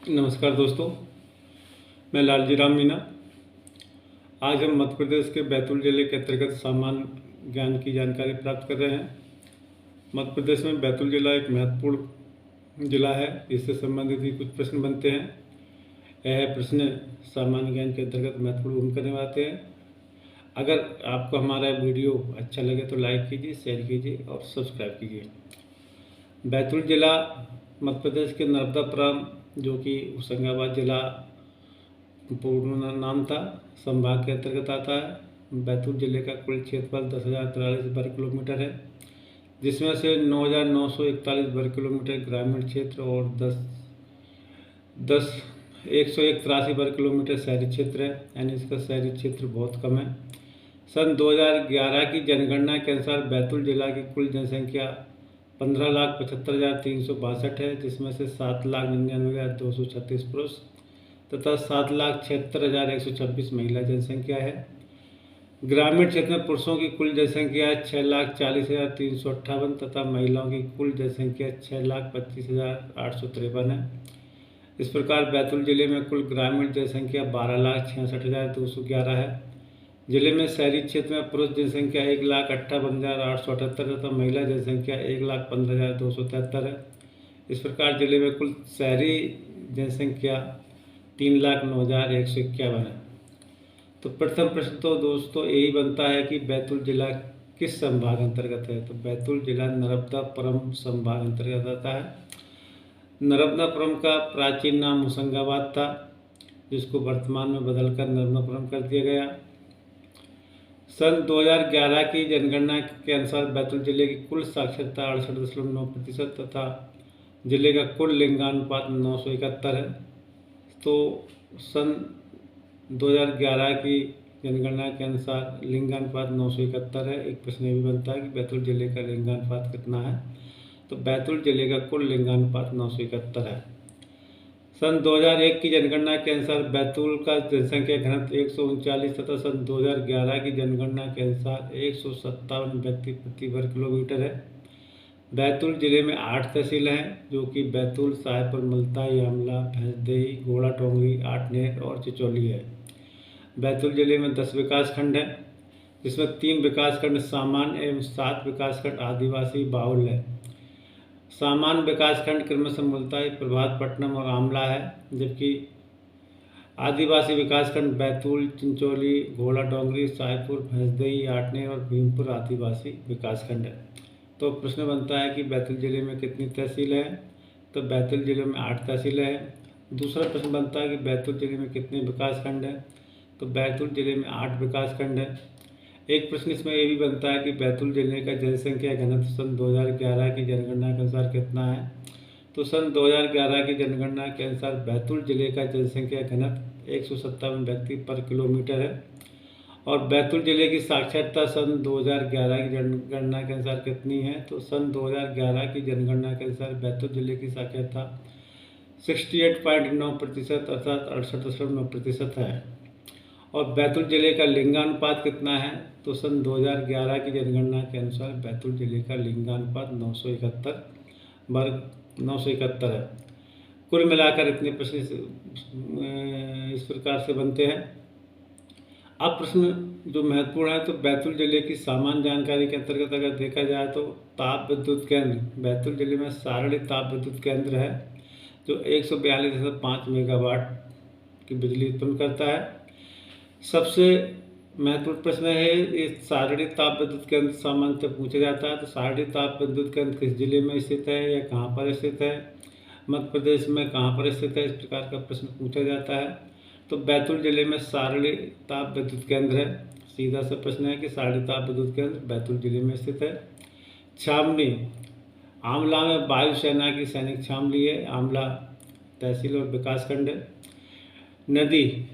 नमस्कार दोस्तों, मैं लालजी राम मीना। आज हम मध्य प्रदेश के बैतूल जिले के अंतर्गत सामान्य ज्ञान की जानकारी प्राप्त कर रहे हैं। मध्य प्रदेश में बैतूल जिला एक महत्वपूर्ण जिला है। इससे संबंधित भी कुछ प्रश्न बनते हैं। यह प्रश्न सामान्य ज्ञान के अंतर्गत महत्वपूर्ण भूमिका निभाते हैं। अगर आपको हमारा वीडियो अच्छा लगे तो लाइक कीजिए, शेयर कीजिए और सब्सक्राइब कीजिए। बैतूल जिला मध्य प्रदेश के नर्मदापुरम, जो कि होशंगाबाद जिला पूर्ण नाम था, संभाग के अंतर्गत आता है। बैतूल जिले का कुल क्षेत्रफल 10,043 वर्ग किलोमीटर है, जिसमें से 9,941 वर्ग किलोमीटर ग्रामीण क्षेत्र और 101 वर्ग किलोमीटर शहरी क्षेत्र है, यानी इसका शहरी क्षेत्र बहुत कम है। सन 2011 की जनगणना के अनुसार बैतूल जिला की कुल जनसंख्या 15,75,362 है, जिसमें से 7,99,236 पुरुष तथा 7,76,126 महिला जनसंख्या है। ग्रामीण क्षेत्र में पुरुषों की कुल जनसंख्या 6,40,358 तथा महिलाओं की कुल जनसंख्या 6,25,853 है। इस प्रकार बैतूल जिले में कुल ग्रामीण जनसंख्या 12,66,211 है। जिले में शहरी क्षेत्र में पुरुष जनसंख्या 1,58,878 तथा महिला जनसंख्या 1,15,273 है। इस प्रकार जिले में कुल शहरी जनसंख्या 3,09,151 है। तो प्रथम प्रश्न तो दोस्तों यही बनता है कि बैतूल जिला किस संभाग अंतर्गत है। तो बैतूल जिला नर्मदापुरम संभाग अंतर्गत आता है। नर्मदापुरम का प्राचीन नाम होशंगाबाद था, जिसको वर्तमान में बदलकर नर्मदापुरम कर दिया गया। सन 2011 की जनगणना के अनुसार बैतूल जिले की कुल साक्षरता 68.9% तथा जिले का कुल लिंगानुपात 971 है। तो सन 2011 की जनगणना के अनुसार लिंगानुपात 971 है। एक प्रश्न भी बनता है कि बैतूल जिले का लिंगानुपात कितना है। तो बैतूल जिले का कुल लिंगानुपात 971 है। सन 2001 की जनगणना के अनुसार बैतूल का जनसंख्या घनत्व 139 तथा सन 2011 की जनगणना के अनुसार 157 व्यक्ति प्रति वर्ग किलोमीटर है। बैतूल जिले में 8 तहसील हैं, जो कि बैतूल, साहेबपुर, मुल्ताई, आमला, भैंसदेही, घोड़ा टोंगरी, आठनेर और चिचौली है। बैतूल जिले में 10 विकासखंड हैं, जिसमें 3 विकासखंड सामान्य एवं 7 विकासखंड आदिवासी बाहुल्य है। सामान्य विकासखंड क्रमशः मुल्ताई, प्रभातपट्टनम और आमला है, जबकि आदिवासी विकासखंड बैतूल, चिंचोली, घोड़ा डोंगरी, साहेबपुर, भैंसदेही, आठनेर और भीमपुर आदिवासी विकासखंड है। तो प्रश्न बनता है कि बैतूल जिले में कितनी तहसीलें हैं। तो बैतूल जिले में 8 तहसीलें हैं। दूसरा प्रश्न बनता है कि बैतूल जिले में कितने विकासखंड हैं। तो बैतूल जिले में 8 विकासखंड हैं। एक प्रश्न इसमें ये भी बनता है कि बैतूल जिले का जनसंख्या घनत्व सन 2011 की जनगणना के अनुसार कितना है। तो सन 2011 की जनगणना के अनुसार बैतूल जिले का जनसंख्या घनत्व 157 व्यक्ति पर किलोमीटर है। और बैतूल जिले की साक्षरता सन 2011 की जनगणना के अनुसार कितनी है। तो सन 2011 की जनगणना के अनुसार बैतूल जिले की साक्षरता 68.9% अर्थात 68.9% है। और बैतूल जिले का लिंगानुपात कितना है। तो सन 2011 की जनगणना के अनुसार बैतूल जिले का लिंगानुपात 971 है। कुल मिलाकर इतने प्रश्न इस प्रकार से बनते हैं। अब प्रश्न जो महत्वपूर्ण है, तो बैतूल जिले की सामान्य जानकारी के अंतर्गत अगर देखा जाए तो ताप विद्युत केंद्र बैतूल जिले में सारणी ताप विद्युत केंद्र है, जो 142.5 मेगावाट की बिजली उत्पन्न करता है। सबसे महत्वपूर्ण प्रश्न है, इस सारणी ताप विद्युत केंद्र सामान्यतः पूछा जाता है। तो सारणी ताप विद्युत केंद्र किस जिले में स्थित है या कहाँ पर स्थित है, मध्य प्रदेश में कहाँ पर स्थित है, इस प्रकार का प्रश्न पूछा जाता है। तो बैतूल जिले में सारणी ताप विद्युत केंद्र है। सीधा सा प्रश्न है कि सारणी ताप विद्युत केंद्र बैतूल जिले में स्थित है। छावनी आमला में वायुसेना की सैनिक छावनी है। आमला तहसील और विकासखंड है। नदी,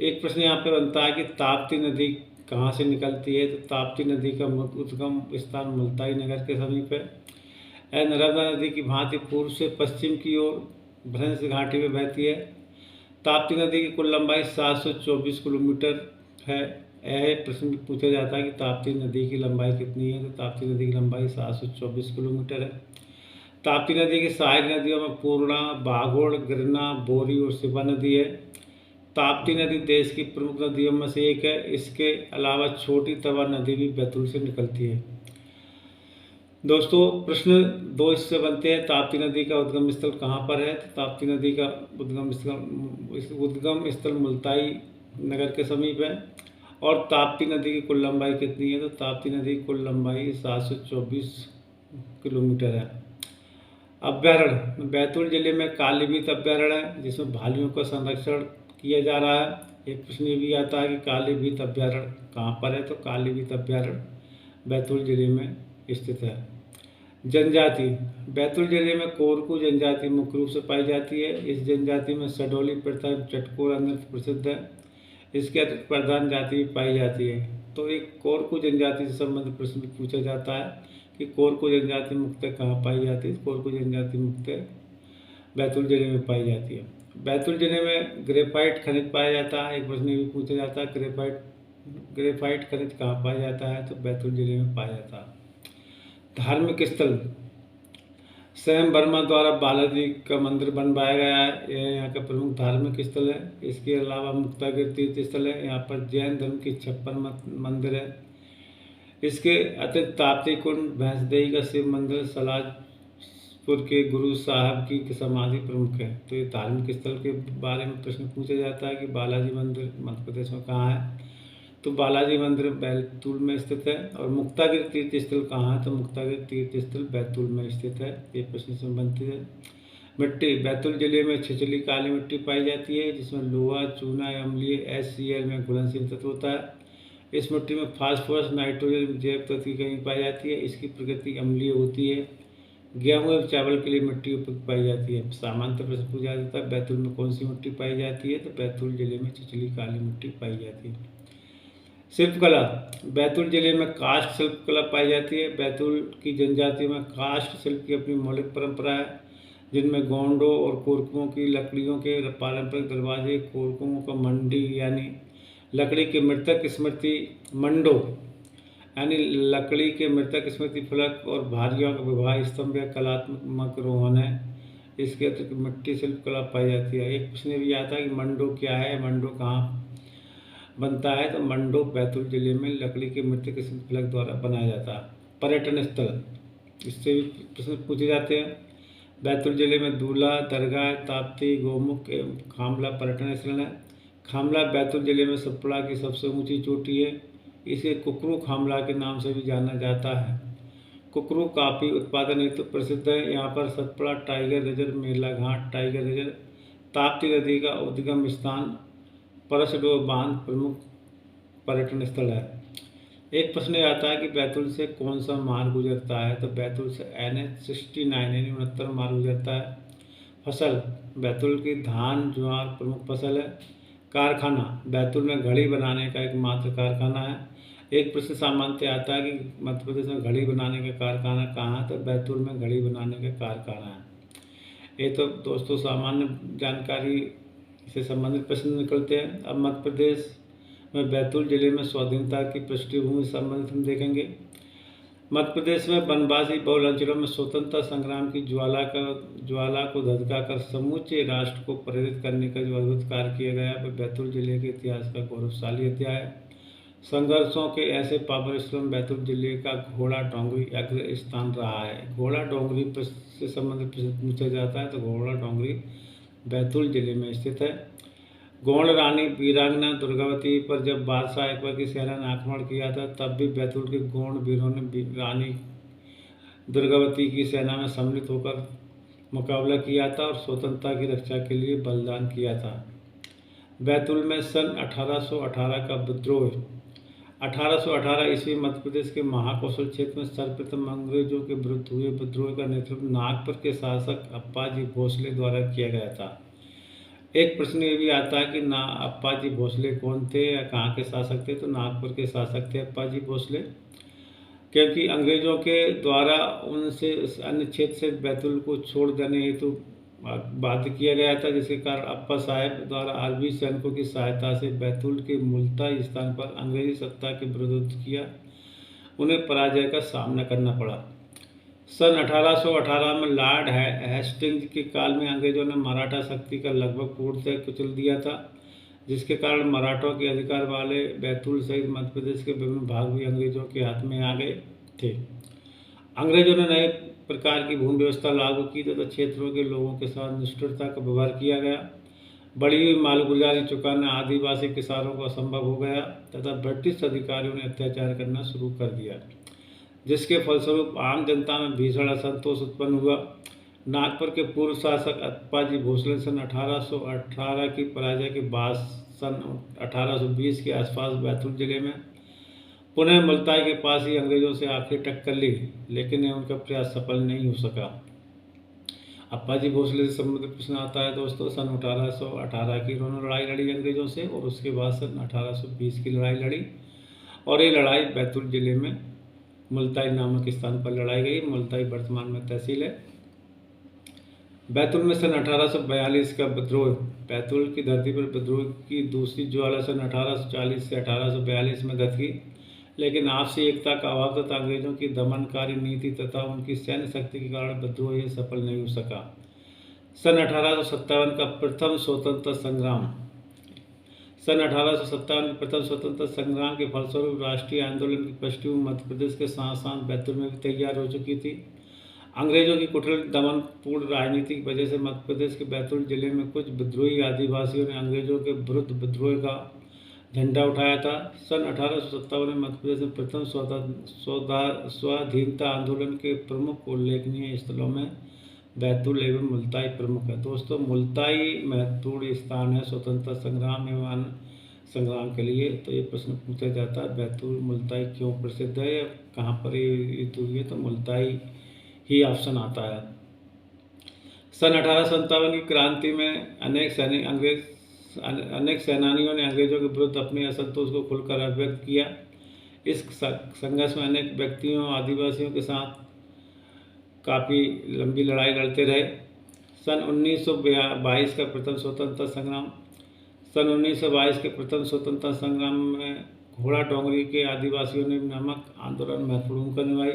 एक प्रश्न यहाँ पे बनता है कि ताप्ती नदी कहाँ से निकलती है। तो ताप्ती नदी का उद्गम स्थान मुल्ताई नगर के समीप है। यह नर्मदा नदी की भांति पूर्व से पश्चिम की ओर भ्रंश घाटी में बहती है। ताप्ती नदी की कुल लंबाई 724 किलोमीटर है। यह प्रश्न पूछा जाता है कि ताप्ती नदी की लंबाई कितनी है। तो ताप्ती नदी की लंबाई 724 किलोमीटर है। ताप्ती नदी की सहायक नदियों में पूर्णा, बाघोड़, गिरना, बोरी और सिपा नदी है। ताप्ती नदी देश की प्रमुख नदियों में से एक है। इसके अलावा छोटी तवा नदी भी बैतूल से निकलती है। दोस्तों प्रश्न 2 इससे बनते हैं। ताप्ती नदी का उद्गम स्थल कहाँ पर है? तो ताप्ती नदी का उद्गम स्थल मुल्ताई नगर के समीप है। और ताप्ती नदी की कुल लंबाई कितनी है? तो ताप्ती नदी की कुल लंबाई 724 किलोमीटर है। अभ्यारण्य, बैतूल जिले में कालीबीत अभ्यारण्य है जिसमें भालुओं का संरक्षण किया जा रहा है। एक प्रश्न ये भी आता है कि कालीबीत अभ्यारण्य कहाँ पर है? तो कालीबीत अभ्यारण्य बैतूल जिले में स्थित है। जनजाति, बैतूल जिले में कोरकू जनजाति मुख्य रूप से पाई जाती है। इस जनजाति में सडोली प्रथा चटकोरा नृत्य प्रसिद्ध है। इसके अतिरिक्त प्रधान जाति भी पाई जाती है। तो एक कोरकू जनजाति से संबंधित प्रश्न पूछा जाता है कि कोरकू जनजाति मुख्यतः कहाँ पाई जाती है? कोरकू जनजाति मुख्यतः बैतूल जिले में पाई जाती है। बैतूल जिले में ग्रेफाइट खनिज पाया जाता है। एक प्रश्न भी पूछा जाता है ग्रेफाइट खनिज कहाँ पाया जाता है? तो बैतूल जिले में पाया जाता है। धार्मिक स्थल, स्वयं वर्मा द्वारा बालाजी का मंदिर बनवाया गया है। यह यहाँ का प्रमुख धार्मिक स्थल है। इसके अलावा मुक्तागिर तीर्थ स्थल है। यहाँ पर जैन धर्म की 56 मंदिर है। इसके अतिरिक्त ताप्ती कुंड, भैंसदेही का शिव मंदिर, सलाजपुर के गुरु साहब की समाधि प्रमुख है। तो ये धार्मिक स्थल के बारे में प्रश्न पूछा जाता है कि बालाजी मंदिर मध्य प्रदेश में कहाँ है? तो बालाजी मंदिर बैतूल में स्थित है। और मुक्तागिर तीर्थ स्थल कहाँ है? तो मुक्तागिर तीर्थ स्थल बैतूल में स्थित है। ये प्रश्न संबंधित है। मिट्टी, बैतूल जिले में छिछली काली मिट्टी पाई जाती है जिसमें लोहा, चूना, अम्लीय HCl में घुलनशील तत्व होता है। इस मिट्टी में फास्फोरस, नाइट्रोजन जैव तत्व की कमी पाई जाती है। इसकी प्रकृति अम्लीय होती है। गेहूँ एवं चावल के लिए मिट्टी उपयुक्त पाई जाती है। सामान्यतः प्रश्न पूछा जाता है बैतूल में कौन सी मिट्टी पाई जाती है? तो बैतूल जिले में छिछली काली मिट्टी पाई जाती है। शिल्पकला, बैतूल जिले में काष्ठ शिल्पकला पाई जाती है। बैतूल की जनजातियों में काष्ठ शिल्प की अपनी मौलिक परंपरा है जिनमें गोंडों और कोरकुओं की लकड़ियों के पारंपरिक दरवाजे, कोरकुओं का मंडी यानी लकड़ी के मृतक स्मृति मंडो यानी लकड़ी के मृतक स्मृति फलक और भारियों का विवाह स्तंभ या कलात्मक रोहन है। इसके अतिरिक्त मिट्टी शिल्पकला पाई जाती है। एक प्रश्न भी आता है कि मंडो क्या है? मंडो कहाँ बनता है? तो मंडो बैतूल जिले में लकड़ी के मृतक फलक द्वारा बनाया जाता है। पर्यटन स्थल, इससे भी प्रश्न पूछे जाते हैं। बैतूल जिले में दूल्हा, दरगाह, ताप्ती, गोमुख एवं खामला पर्यटन स्थल है। खामला बैतूल जिले में सतपुड़ा की सबसे ऊंची चोटी है। इसे कुकरू खामला के नाम से भी जाना जाता है। कुकरू काफ़ी उत्पादन हेतु प्रसिद्ध है। यहाँ पर Satpura tiger reserve, Melghat tiger reserve, Tapti नदी का उद्गम स्थान, परसडोह बांध प्रमुख पर्यटन स्थल है। एक प्रश्न आता है कि बैतूल से कौन सा मार्ग गुजरता है? तो बैतूल से NH69 यानी 69 मार्ग गुजरता है। फसल, बैतूल की धान ज्वार प्रमुख फसल है। कारखाना, बैतूल में घड़ी बनाने का एकमात्र कारखाना है। एक प्रश्न सामान्य आता है कि मध्य प्रदेश में घड़ी बनाने का कारखाना कहाँ है? तो बैतूल में घड़ी बनाने का कारखाना है। ये तो दोस्तों सामान्य जानकारी से संबंधित प्रश्न निकलते हैं। अब मध्य प्रदेश में बैतूल जिले में स्वाधीनता की पृष्ठभूमि से संबंधित हम देखेंगे। मध्य प्रदेश में वनवासी बहुल अंचलों में स्वतंत्रता संग्राम की ज्वाला को धधकाकर समूचे राष्ट्र को प्रेरित करने का जो अद्भुत कार्य किया गया वह बैतूल जिले के इतिहास का गौरवशाली अध्याय है। संघर्षों के ऐसे पावन स्थलों में बैतूल जिले का घोड़ा डोंगरी अग्र स्थान रहा है। घोड़ा डोंगरी से संबंधित प्रश्न पूछा जाता है तो घोड़ा डोंगरी बैतूल जिले में स्थित है। गोंड रानी वीरांगना दुर्गावती पर जब बादशाह अकबर की सेना ने आक्रमण किया था तब भी बैतूल के गोंड वीरों ने रानी दुर्गावती की सेना में सम्मिलित होकर मुकाबला किया था और स्वतंत्रता की रक्षा के लिए बलिदान किया था। बैतूल में सन 1818 का विद्रोह, 1818 ईस्वी मध्य प्रदेश के महाकौशल क्षेत्र में सर्वप्रथम अंग्रेजों के विरुद्ध हुए विद्रोह का नेतृत्व नागपुर के शासक अप्पाजी भोसले द्वारा किया गया था। एक प्रश्न ये भी आता है कि अप्पाजी भोसले कौन थे या कहाँ के शासक थे? तो नागपुर के शासक थे अप्पाजी भोसले, क्योंकि अंग्रेजों के द्वारा उनसे अन्य क्षेत्र से बैतूल को छोड़ देने हेतु बाध्य किया गया था, जिसके कारण अप्पा साहब द्वारा अरबी सैनिकों की सहायता से बैतूल के मुल्ताई स्थान पर अंग्रेजी सत्ता के विरुद्ध किया। उन्हें पराजय का सामना करना पड़ा। सन 1818 में लॉर्ड हेस्टिंग्स के काल में अंग्रेजों ने मराठा शक्ति का लगभग पूर्णतः कुचल दिया था, जिसके कारण मराठों के अधिकार वाले बैतूल सहित मध्य प्रदेश के विभिन्न भाग भी अंग्रेजों के हाथ में आ गए थे। अंग्रेजों ने नए प्रकार की भूमि व्यवस्था लागू की तथा क्षेत्रों के लोगों के साथ निष्ठुरता का व्यवहार किया गया। बढ़ी हुई मालगुजारी चुकाना आदिवासी किसानों को असंभव हो गया तथा ब्रिटिश अधिकारियों ने अत्याचार करना शुरू कर दिया, जिसके फलस्वरूप आम जनता में भीषण असंतोष उत्पन्न हुआ। नागपुर के पूर्व शासक अप्पाजी भोसले सन 1818 की पराजय के बाद सन 1820 के आसपास बैतूल जिले में पुनः मुल्ताई के पास ही अंग्रेजों से आखिरी टक्कर ली, लेकिन उनका प्रयास सफल नहीं हो सका। अप्पाजी भोसले से संबंधित प्रश्न आता है दोस्तों। सन 1818 की उन्होंने लड़ाई लड़ी अंग्रेजों से और उसके बाद सन 1820 की लड़ाई लड़ी और ये लड़ाई बैतूल जिले में मुल्ताई नामक स्थान पर लड़ाई गई। मुल्ताई वर्तमान में तहसील है। बैतूल में सन 1842 का विद्रोह। बैतूल की धरती पर विद्रोह की दूसरी ज्वाला सन 1840 से 1842 में दस्तकी, लेकिन आपसी एकता का अभाव तथा अंग्रेजों की दमनकारी नीति तथा उनकी सैन्य शक्ति के कारण विद्रोह ये सफल नहीं हो सका। सन 1857 का प्रथम स्वतंत्रता संग्राम। सन 1857 के प्रथम स्वतंत्रता संग्राम के फलस्वरूप राष्ट्रीय आंदोलन की पृष्ठभूमि मध्य प्रदेश के साथ साथ बैतूल में भी तैयार हो चुकी थी। अंग्रेजों की कुटिल दमनपूर्ण राजनीति की वजह से मध्य प्रदेश के बैतूल जिले में कुछ विद्रोही आदिवासियों ने अंग्रेजों के विरुद्ध विद्रोह का झंडा उठाया था। सन 1857 में मध्य प्रदेश में प्रथम स्वाधीनता आंदोलन के प्रमुख उल्लेखनीय स्थलों में बैतूल एवं मुल्ताई प्रमुख है। दोस्तों, मुल्ताई महत्वपूर्ण स्थान है स्वतंत्रता संग्राम एवं संग्राम के लिए। तो ये प्रश्न पूछा जाता है, बैतूल मुल्ताई क्यों प्रसिद्ध है, कहाँ पर ये युद्ध हुई है, तो मुल्ताई ही ऑप्शन आता है। सन 1857 की क्रांति में अनेक सेनानियों ने अंग्रेजों के विरुद्ध अपने असंतोष को खुलकर अभिव्यक्त किया। इस संघर्ष में अनेक व्यक्तियों आदिवासियों के साथ काफ़ी लंबी लड़ाई लड़ते रहे। सन 1922 का प्रथम स्वतंत्रता संग्राम। सन 1922 के प्रथम स्वतंत्रता संग्राम में घोड़ा डोंगरी के आदिवासियों ने नमक आंदोलन महत्वपूर्ण भूमिका निभाई।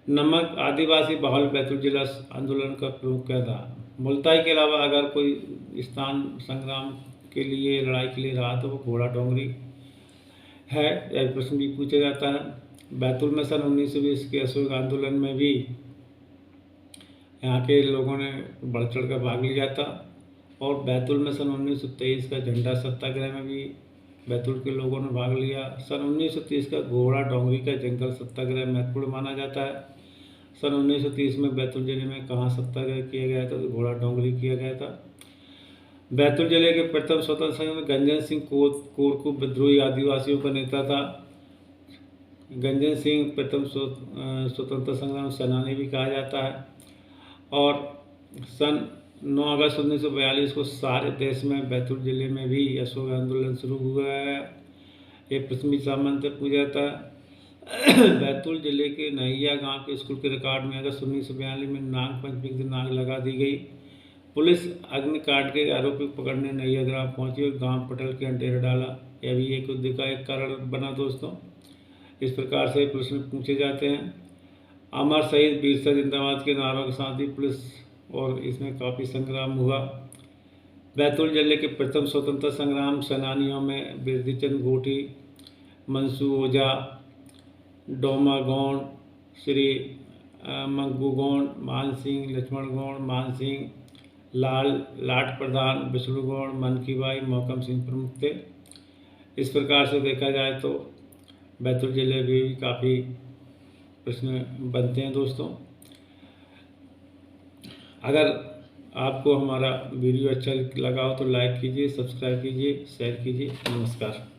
नमक आदिवासी बहुल बैतूल जिला आंदोलन का प्रमुख था। मुल्ताई के अलावा अगर कोई स्थान संग्राम के लिए लड़ाई के लिए रहा तो वो घोड़ा डोंगरी है। यह प्रश्न भी पूछा जाता है। बैतूल में सन 1920 के अशोक आंदोलन में भी यहाँ के लोगों ने बढ़ चढ़ कर भाग लिया था और बैतूल में सन 1923 का झंडा सत्याग्रह में भी बैतूल के लोगों ने भाग लिया। सन 1930 का घोड़ा डोंगरी का जंगल सत्याग्रह महत्वपूर्ण माना जाता है। सन 1930 में बैतूल जिले में कहाँ सत्याग्रह किया गया था, तो घोड़ा डोंगरी किया गया था। बैतूल जिले के प्रथम स्वतंत्रता संग्राम में गंजन सिंह कोरकू विद्रोही आदिवासियों का नेता था। गंजन सिंह प्रथम स्वतंत्रता संग्राम सेनानी भी कहा जाता है। और सन 9 अगस्त 1942 को सारे देश में बैतूल जिले में भी अशोक आंदोलन शुरू हुआ है। ये पश्चिमी सामंत पूछा जाता है। बैतूल जिले के नहिया गांव के स्कूल के रिकॉर्ड में अगस्त 1942 में नाग पंचमी के दिन आग लगा दी गई। पुलिस अग्निकांड के आरोपी पकड़ने नहिया ग्राम पहुंची और गांव पटल के अंधेरा डाला। यह भी एक युद्ध का एक कारण बना दोस्तों। इस प्रकार से प्रश्न पूछे जाते हैं। अमर शहीद वीरसा जिंदाबाद के नारों के साथ ही पुलिस और इसमें काफ़ी संग्राम हुआ। बैतूल जिले के प्रथम स्वतंत्रता संग्राम सेनानियों में बिरदीचंद गोठी, मनसू ओझा, डोमा गौड़, श्री मंगू गौड़, मान सिंह, लक्ष्मण गौड़, मान सिंह, लाट प्रधान, विष्णु गौड़, मनकीबाई, मोहकम सिंह प्रमुख थे। इस प्रकार से देखा जाए तो बैतूल जिले में भी काफ़ी प्रश्न बनते हैं दोस्तों। अगर आपको हमारा वीडियो अच्छा लगा हो तो लाइक कीजिए, सब्सक्राइब कीजिए, शेयर कीजिए। नमस्कार।